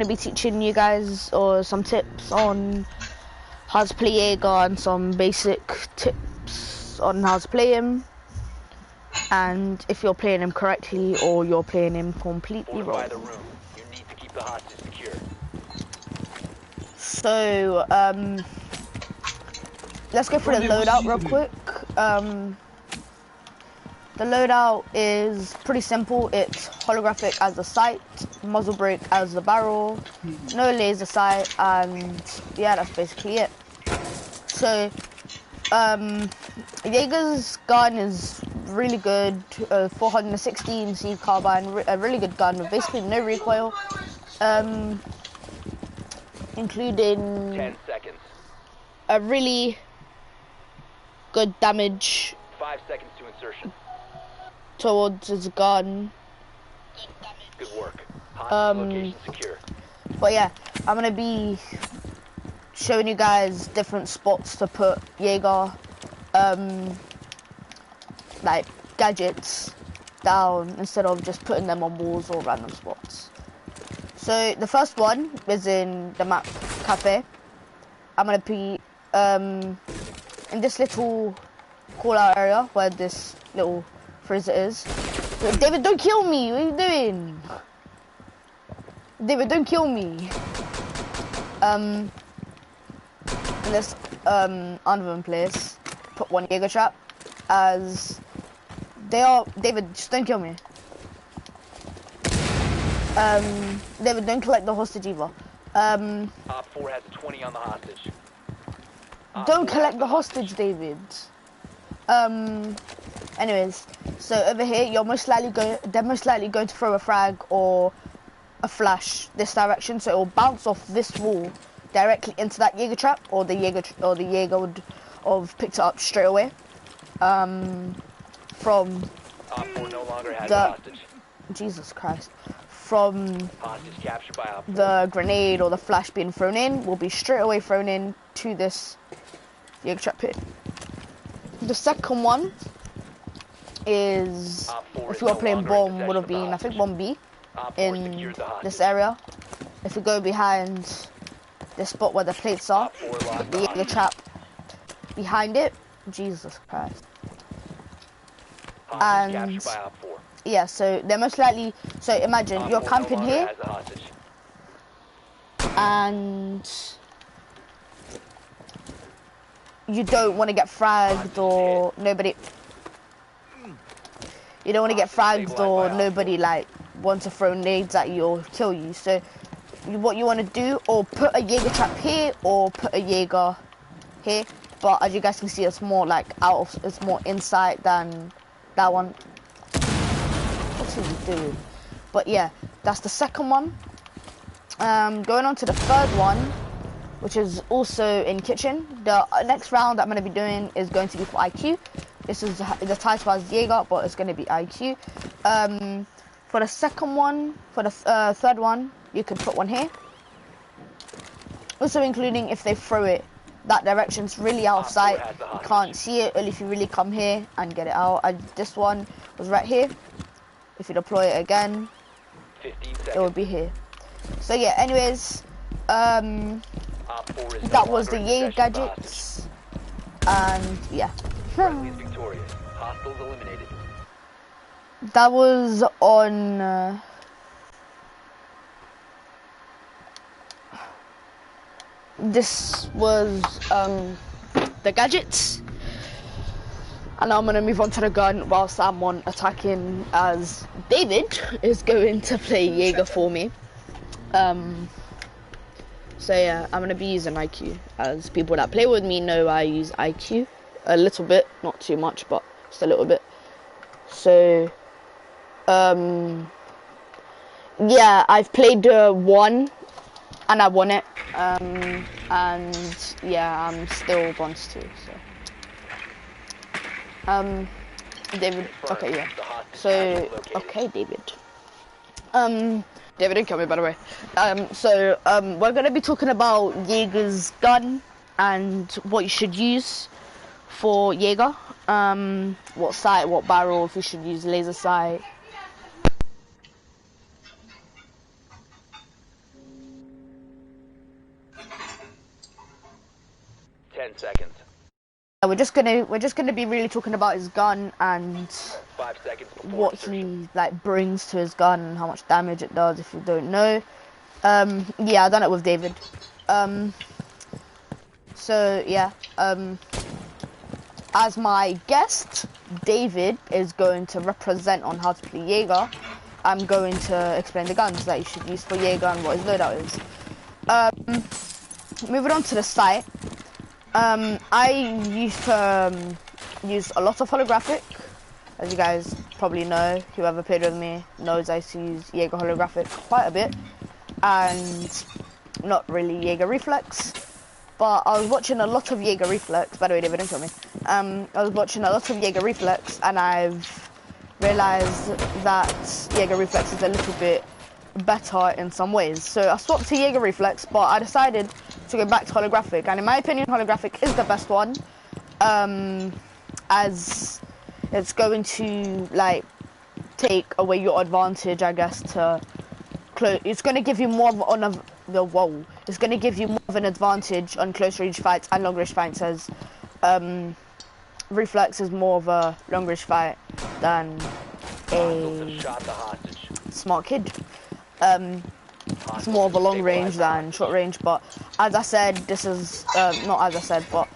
gonna be teaching you guys or some tips on how to play Jaeger and some basic tips on how to play him, and if you're playing him correctly or you're playing him completely wrong. You need to keep the hostage secure. So let's go through the loadout real quick. The loadout is pretty simple. It's holographic as the sight, muzzle brake as the barrel, no laser sight, and yeah, that's basically it. So Jaeger's gun is really good, 416 C carbine, a really good gun with basically no recoil, including 10 seconds. a really good damage 5 seconds to insertion. towards his gun. Good work. Hostage location secure. But yeah, I'm gonna be showing you guys different spots to put Jaeger, like gadgets down instead of just putting them on walls or random spots. So the first one is in the map cafe. I'm gonna be in this little call out area where this little freezer is. David, don't kill me! What are you doing? David, don't kill me! In this unknown place, put one Jaeger trap, as they are. David, just don't kill me. David, don't collect the hostage either. Op 4 has a 20 on the hostage. Don't collect the hostage, David. Anyways, so over here, they're most likely going to throw a frag or a flash this direction, so it will bounce off this wall directly into that Jaeger trap, or the Jaeger would have picked it up straight away. From Op 4 no longer has the a hostage. Jesus Christ, from Hostage captured by Op 4. the grenade or the flash being thrown in, will be straight away thrown in to this Jaeger trap pit. The second one is, if you are playing bomb, would have been, I think, bomb B in this area. If you go behind this spot where the plates are, the Jaeger trap behind it. Jesus Christ. And yeah, so they're most likely, so imagine you're camping here and you don't want to get fragged or nobody, you don't want to get fragged or nobody like wants to throw nades at you or kill you. So what you want to do, or put a Jaeger trap here or put a Jaeger here, but as you guys can see, it's more like it's more inside than that one. What's he doing? But yeah, that's the second one. Going on to the third one, which is also in kitchen. The next round that I'm going to be doing is going to be for IQ. This is the title as Jaeger, but it's going to be IQ. For the second one, for the third one, you can put one here. Also including if they throw it that direction's really out of sight, you can't see it, only if you really come here and get it out. This one was right here. If you deploy it again, it will be here. So yeah, anyways, that was the Jaeger gadgets, and yeah. That was on this was the gadgets, and I'm gonna move on to the gun whilst I'm on attacking, as David is going to play Jaeger for me. So yeah, I'm gonna be using IQ, as people that play with me know I use IQ a little bit, not too much, but just a little bit. So yeah, I've played one and I won it, and yeah, I'm still bronze 2, so David, okay, yeah, so okay, David, David didn't kill me, by the way. So we're gonna be talking about Jaeger's gun and what you should use for Jaeger, what sight, what barrel, if you should use laser sight. 10 seconds. We're just gonna be really talking about his gun and 5 seconds before what insertion. he like brings to his gun and how much damage it does. If you don't know, yeah, I done it with David. So yeah, as my guest, David is going to represent on how to play Jaeger. I'm going to explain the guns that you should use for Jaeger and what his loadout is. Moving on to the site. I used to use a lot of holographic. As you guys probably know, whoever played with me knows I used to use Jaeger holographic quite a bit, and not really Jaeger reflex. But I was watching a lot of Jaeger reflex. By the way, David, don't kill me. I was watching a lot of Jaeger reflex, and I've realized that Jaeger reflex is a little bit better in some ways. So I swapped to Jaeger reflex, but I decided to go back to holographic, and in my opinion holographic is the best one, as it's going to like take away your advantage, I guess, to close. It's going to give you more of it's going to give you more of an advantage on close range fights and long range fights, as reflex is more of a long range fight than a smart kid. It's more of a long range than short range, but as I said, this is not as I said, but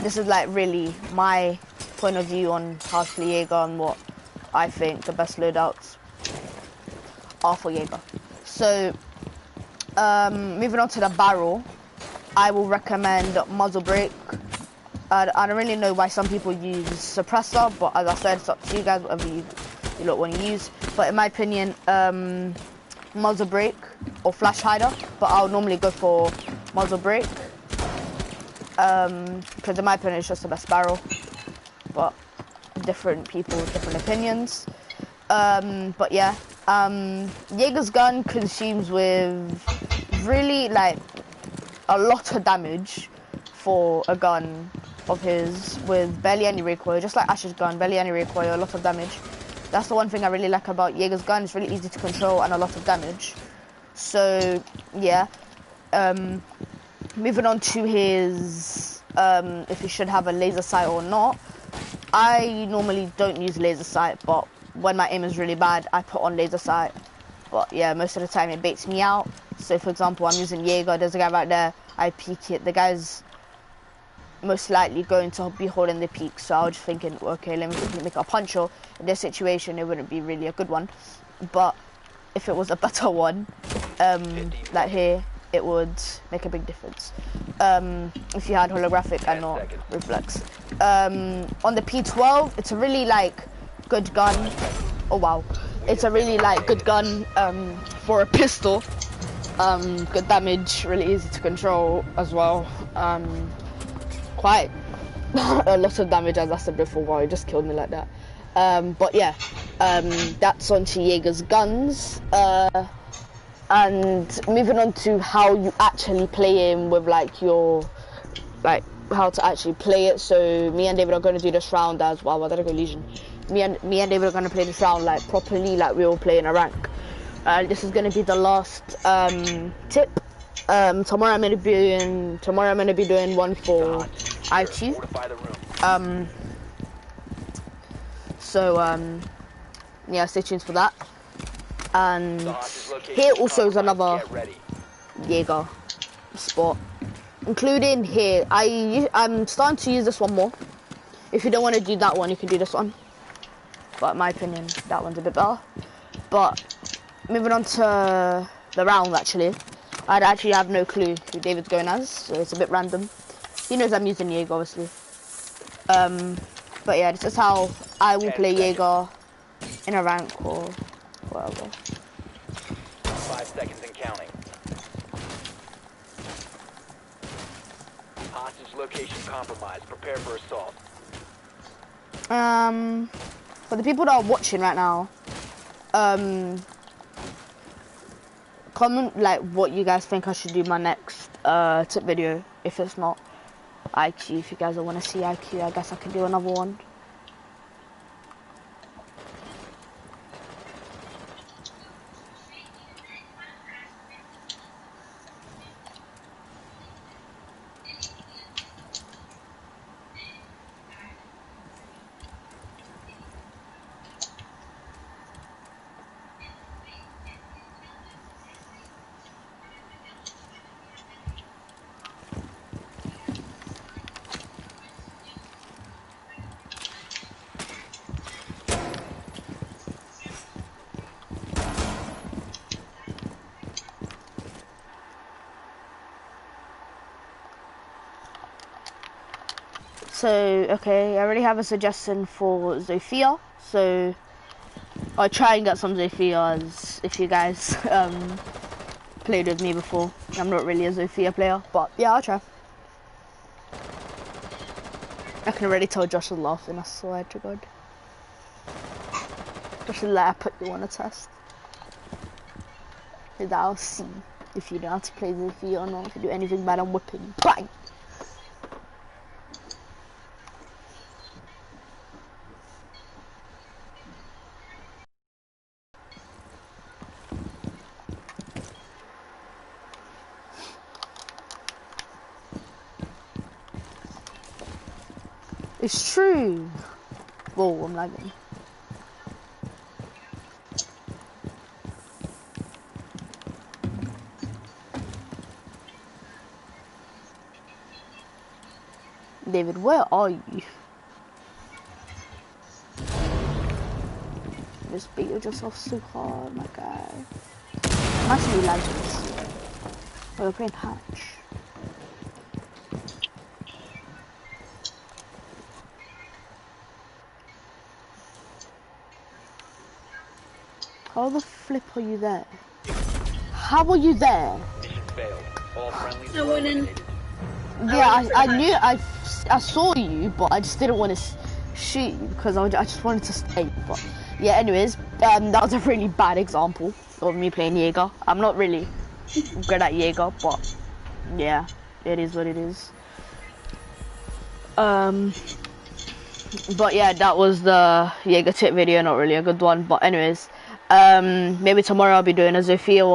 this is like really my point of view on how to play Jaeger and what I think the best loadouts are for Jaeger. So moving on to the barrel, I will recommend muzzle brake. I don't really know why some people use suppressor, but as I said, it's up to you guys, whatever you lot want to use. But in my opinion, muzzle brake or flash hider, but I'll normally go for muzzle brake, because in my opinion it's just the best barrel, but different people, different opinions. But yeah, Jaeger's gun consumes with really like a lot of damage for a gun of his, with barely any recoil, just like Ash's gun, barely any recoil, a lot of damage. That's the one thing I really like about Jaeger's gun. It's really easy to control and a lot of damage. So yeah, moving on to his if he should have a laser sight or not. I normally don't use laser sight, but when my aim is really bad, I put on laser sight. But yeah, most of the time it baits me out. So for example, I'm using Jaeger, there's a guy right there, I peek it, the guy's most likely going to be holding the peak, so I was just thinking, okay, let me make a punch hole. In this situation, it wouldn't be really a good one, but if it was a better one, like here, it would make a big difference. If you had holographic and not reflex. On the P12, it's a really like good gun. Oh wow, it's a really like good gun for a pistol. Good damage, really easy to control as well. Quite a lot of damage, as I said before. Wow, he just killed me like that. But yeah, that's onto Jaeger's guns. And moving on to how you actually play him with like your, like how to actually play it. So me and David are going to do this round as well. Well, there go Legion. Me and David are going to play this round like properly, like we all play in a rank. This is going to be the last tip. Tomorrow I'm going to be doing one for IQ. Yeah, stay tuned for that. And here also is another Jaeger spot, including here. I'm starting to use this one more. If you don't want to do that one, you can do this one. But in my opinion, that one's a bit better. But moving on to the round, actually, I actually have no clue who David's going as, so it's a bit random. He knows I'm using Jaeger, obviously. But yeah, this is how I will play Jaeger in a rank or whatever. 5 seconds and counting. Hostage location compromised. Prepare for assault. For the people that are watching right now, comment like what you guys think I should do my next tip video. If it's not IQ, if you guys don't want to see IQ, I guess I can do another one. So, okay, I already have a suggestion for Zofia. So, I'll try and get some Zofias if you guys played with me before. I'm not really a Zofia player, but yeah, I'll try. I can already tell Josh is laughing, I swear to God. Josh will let I put you on a test. Because I'll see if you know how to play Zofia or not. If you do anything bad, I'm whipping you. Bang! It's true. Whoa, I'm lagging. David, where are you? Just beat yourself so hard, my guy. I'm actually lagging. Oh, we're playing Hatch. How the flip are you there? How are you there? Mission failed. All friendlies I were went in. eliminated. Yeah, I knew, I saw you, but I just didn't want to shoot you because I just wanted to stay. But yeah, anyways, that was a really bad example of me playing Jaeger. I'm not really good at Jaeger, but yeah, it is what it is. But yeah, that was the Jaeger tip video, not really a good one. But anyways, maybe tomorrow I'll be doing a Zofia one.